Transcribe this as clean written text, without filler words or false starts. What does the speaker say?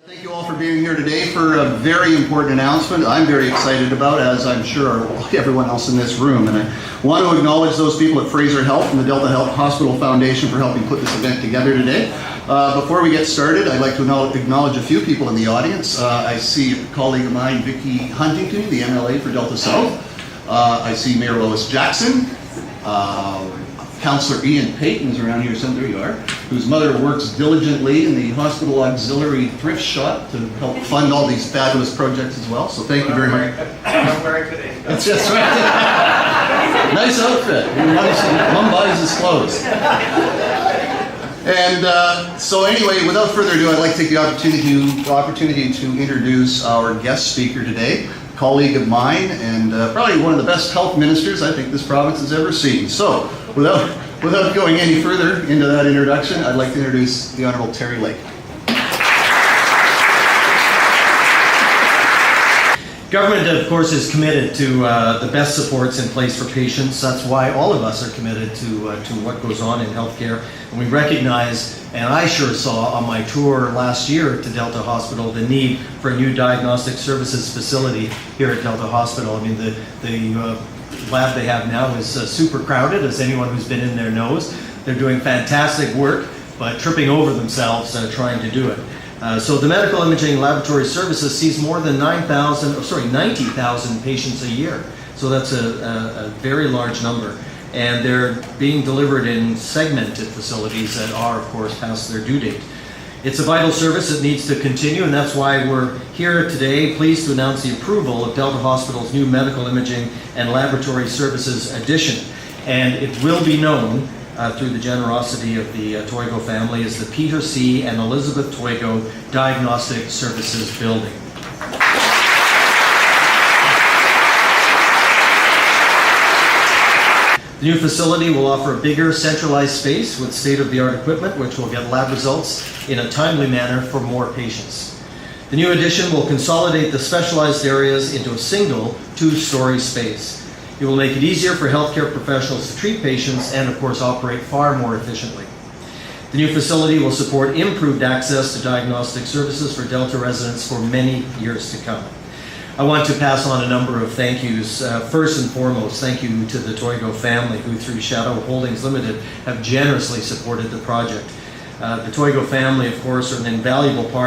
Thank you all for being here today for a very important announcement I'm very excited about, as I'm sure everyone else in this room. And I want to acknowledge those people at Fraser Health and the Delta Health Hospital Foundation for helping put this event together today. Before we get started, I'd like to acknowledge a few people in the audience. I see a colleague of mine, Vicki Huntington, the MLA for Delta South. I see Mayor Lois Jackson. Councillor Ian Payton is around here somewhere, there you are, whose mother works diligently in the hospital auxiliary thrift shop to help fund all these fabulous projects as well. So thank you very much. I'm wearing today. That's just right. Nice outfit. Mom buys his clothes. And so anyway, without further ado, I'd like to take the opportunity to introduce our guest speaker today, a colleague of mine, and probably one of the best health ministers I think this province has ever seen. So without going any further into that introduction, I'd like to introduce the Honourable Terry Lake. Government, of course, is committed to the best supports in place for patients. That's why all of us are committed to what goes on in healthcare. And we recognize, and I sure saw on my tour last year to Delta Hospital, the need for a new diagnostic services facility here at Delta Hospital. I mean, the lab they have now is super crowded, as anyone who's been in there knows. They're doing fantastic work, but tripping over themselves trying to do it. So the medical imaging laboratory services sees more than 90,000 patients a year. So that's a very large number. And they're being delivered in segmented facilities that are, of course, past their due date. It's a vital service that needs to continue, and that's why we're here today pleased to announce the approval of Delta Hospital's new medical imaging and laboratory services addition. And it will be known through the generosity of the Toigo family as the Peter C. and Elizabeth Toigo Diagnostic Services Building. The new facility will offer a bigger centralized space with state-of-the-art equipment which will get lab results in a timely manner for more patients. The new addition will consolidate the specialized areas into a single two-story space. It will make it easier for healthcare professionals to treat patients and, of course, operate far more efficiently. The new facility will support improved access to diagnostic services for Delta residents for many years to come. I want to pass on a number of thank yous. First and foremost, thank you to the Toigo family who, through Shadow Holdings Limited, have generously supported the project. The Toigo family, of course, are an invaluable part